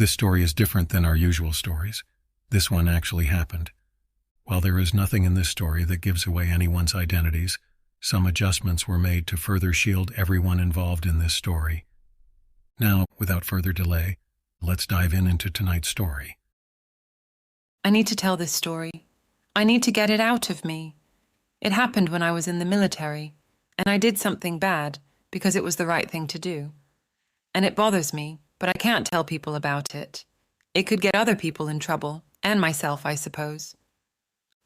This story is different than our usual stories. This one actually happened. While there is nothing in this story that gives away anyone's identities, some adjustments were made to further shield everyone involved in this story. Now, without further delay, let's dive into tonight's story. I need to tell this story. I need to get it out of me. It happened when I was in the military, and I did something bad because it was the right thing to do. And it bothers me, but I can't tell people about it. It could get other people in trouble, and myself, I suppose.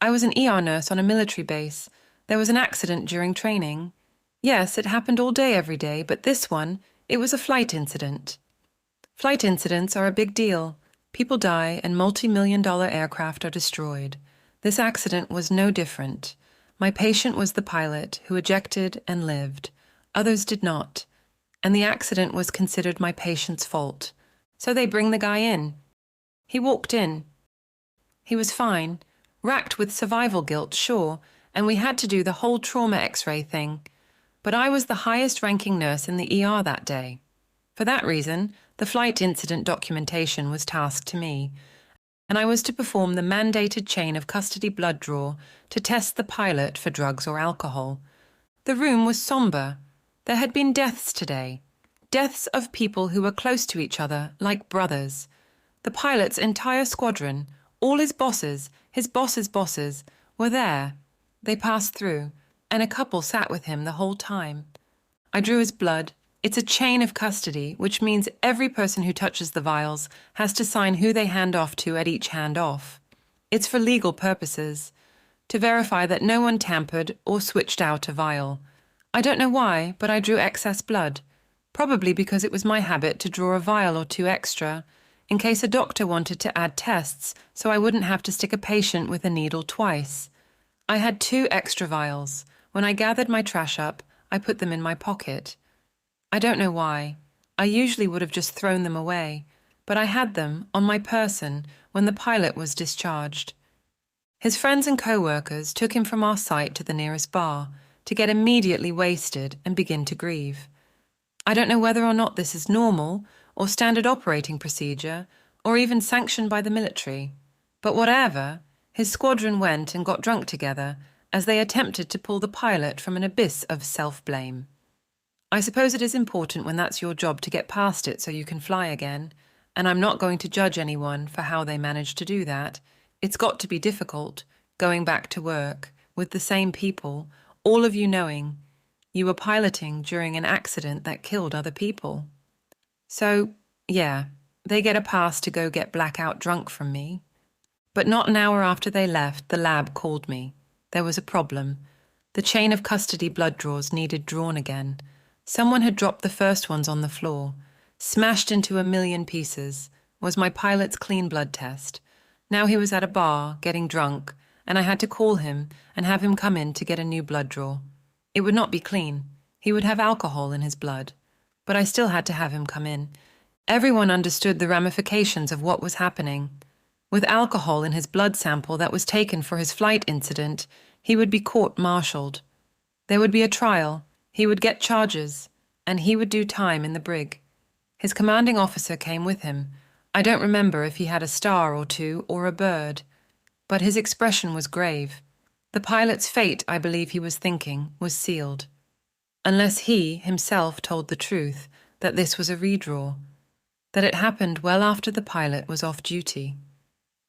I was an ER nurse on a military base. There was an accident during training. Yes, it happened all day every day, but this one, it was a flight incident. Flight incidents are a big deal. People die and multi-million-dollar aircraft are destroyed. This accident was no different. My patient was the pilot who ejected and lived. Others did not. And the accident was considered my patient's fault. So they bring the guy in. He walked in. He was fine, racked with survival guilt, sure, and we had to do the whole trauma x-ray thing. But I was the highest-ranking nurse in the ER that day. For that reason, the flight incident documentation was tasked to me, and I was to perform the mandated chain of custody blood draw to test the pilot for drugs or alcohol. The room was somber. There had been deaths today. Deaths of people who were close to each other, like brothers. The pilot's entire squadron, all his bosses' bosses, were there. They passed through, and a couple sat with him the whole time. I drew his blood. It's a chain of custody, which means every person who touches the vials has to sign who they hand off to at each handoff. It's for legal purposes, to verify that no one tampered or switched out a vial. I don't know why, but I drew excess blood, probably because it was my habit to draw a vial or two extra, in case a doctor wanted to add tests so I wouldn't have to stick a patient with a needle twice. I had 2 extra vials. When I gathered my trash up, I put them in my pocket. I don't know why. I usually would have just thrown them away, but I had them on my person when the pilot was discharged. His friends and co-workers took him from our site to the nearest bar to get immediately wasted and begin to grieve. I don't know whether or not this is normal or standard operating procedure or even sanctioned by the military, but whatever, his squadron went and got drunk together as they attempted to pull the pilot from an abyss of self-blame. I suppose it is important when that's your job to get past it so you can fly again, and I'm not going to judge anyone for how they managed to do that. It's got to be difficult, going back to work, with the same people, all of you knowing you were piloting during an accident that killed other people. So, yeah, they get a pass to go get blackout drunk from me. But not an hour after they left, the lab called me. There was a problem. The chain of custody blood draws needed drawn again. Someone had dropped the first ones on the floor. Smashed into a million pieces was my pilot's clean blood test. Now he was at a bar, getting drunk, and I had to call him and have him come in to get a new blood draw. It would not be clean. He would have alcohol in his blood. But I still had to have him come in. Everyone understood the ramifications of what was happening. With alcohol in his blood sample that was taken for his flight incident, he would be court-martialed. There would be a trial. He would get charges, and he would do time in the brig. His commanding officer came with him. I don't remember if he had a star or two or a bird, but his expression was grave. The pilot's fate, I believe he was thinking, was sealed. Unless he himself told the truth that this was a redraw, that it happened well after the pilot was off duty,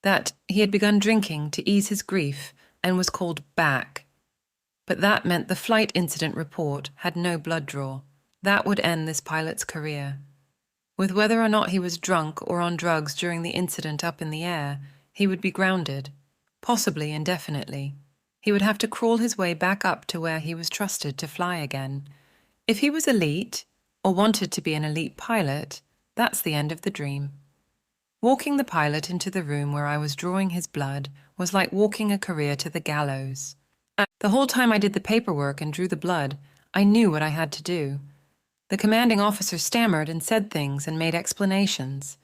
that he had begun drinking to ease his grief and was called back. But that meant the flight incident report had no blood draw. That would end this pilot's career. With whether or not he was drunk or on drugs during the incident up in the air, he would be grounded, possibly indefinitely. He would have to crawl his way back up to where he was trusted to fly again. If he was elite, or wanted to be an elite pilot, that's the end of the dream. Walking the pilot into the room where I was drawing his blood was like walking a career to the gallows. The whole time I did the paperwork and drew the blood, I knew what I had to do. The commanding officer stammered and said things and made explanations.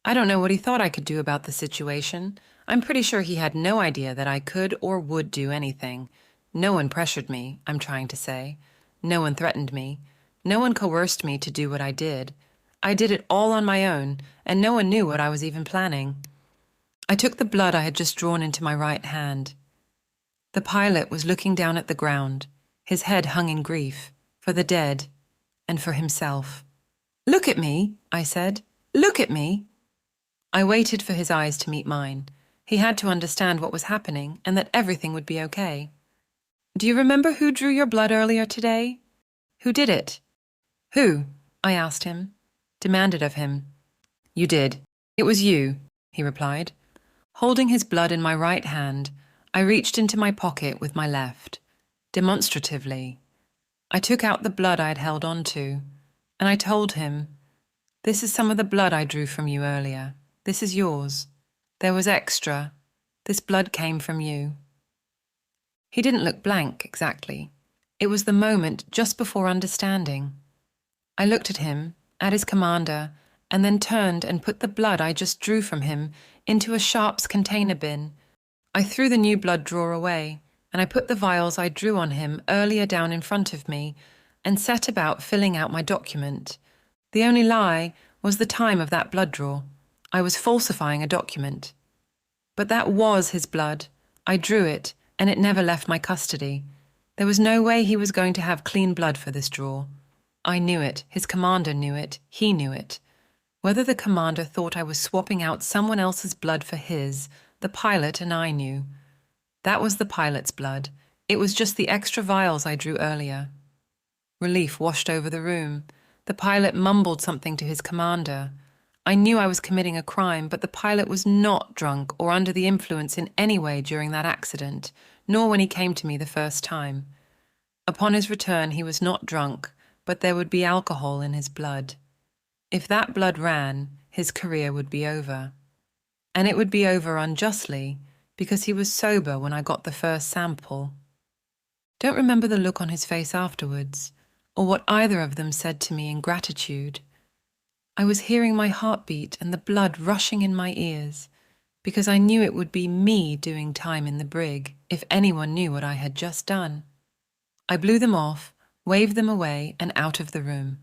I don't know what he thought I could do about the situation. I'm pretty sure he had no idea that I could or would do anything. No one pressured me, I'm trying to say. No one threatened me. No one coerced me to do what I did. I did it all on my own, and no one knew what I was even planning. I took the blood I had just drawn into my right hand. The pilot was looking down at the ground, his head hung in grief, for the dead, and for himself. "Look at me," I said. "Look at me." I waited for his eyes to meet mine. He had to understand what was happening and that everything would be okay. "Do you remember who drew your blood earlier today? Who did it?" "Who?" I asked him, demanded of him. "You did. It was you," he replied. Holding his blood in my right hand, I reached into my pocket with my left, demonstratively. I took out the blood I had held on to, and I told him, "This is some of the blood I drew from you earlier. This is yours. There was extra. This blood came from you." He didn't look blank, exactly. It was the moment just before understanding. I looked at him, at his commander, and then turned and put the blood I just drew from him into a Sharps container bin. I threw the new blood drawer away, and I put the vials I drew on him earlier down in front of me and set about filling out my document. The only lie was the time of that blood draw. I was falsifying a document. But that was his blood. I drew it, and it never left my custody. There was no way he was going to have clean blood for this draw. I knew it, his commander knew it, he knew it. Whether the commander thought I was swapping out someone else's blood for his, the pilot and I knew. That was the pilot's blood. It was just the extra vials I drew earlier. Relief washed over the room. The pilot mumbled something to his commander. I knew I was committing a crime, but the pilot was not drunk or under the influence in any way during that accident, nor when he came to me the first time. Upon his return, he was not drunk, but there would be alcohol in his blood. If that blood ran, his career would be over. And it would be over unjustly, because he was sober when I got the first sample. Don't remember the look on his face afterwards, or what either of them said to me in gratitude. I was hearing my heartbeat and the blood rushing in my ears, because I knew it would be me doing time in the brig if anyone knew what I had just done. I blew them off, waved them away, and out of the room.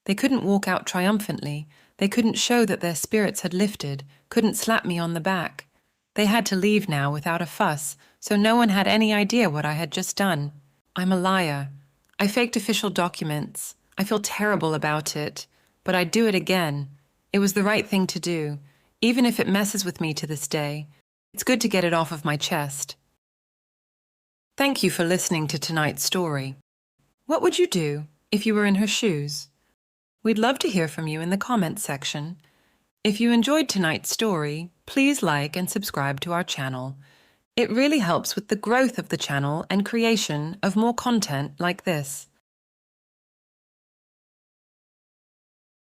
They couldn't walk out triumphantly. They couldn't show that their spirits had lifted, couldn't slap me on the back. They had to leave now without a fuss, so no one had any idea what I had just done. I'm a liar. I faked official documents. I feel terrible about it, but I'd do it again. It was the right thing to do, even if it messes with me to this day. It's good to get it off of my chest. Thank you for listening to tonight's story. What would you do if you were in her shoes? We'd love to hear from you in the comments section. If you enjoyed tonight's story, please like and subscribe to our channel. It really helps with the growth of the channel and creation of more content like this.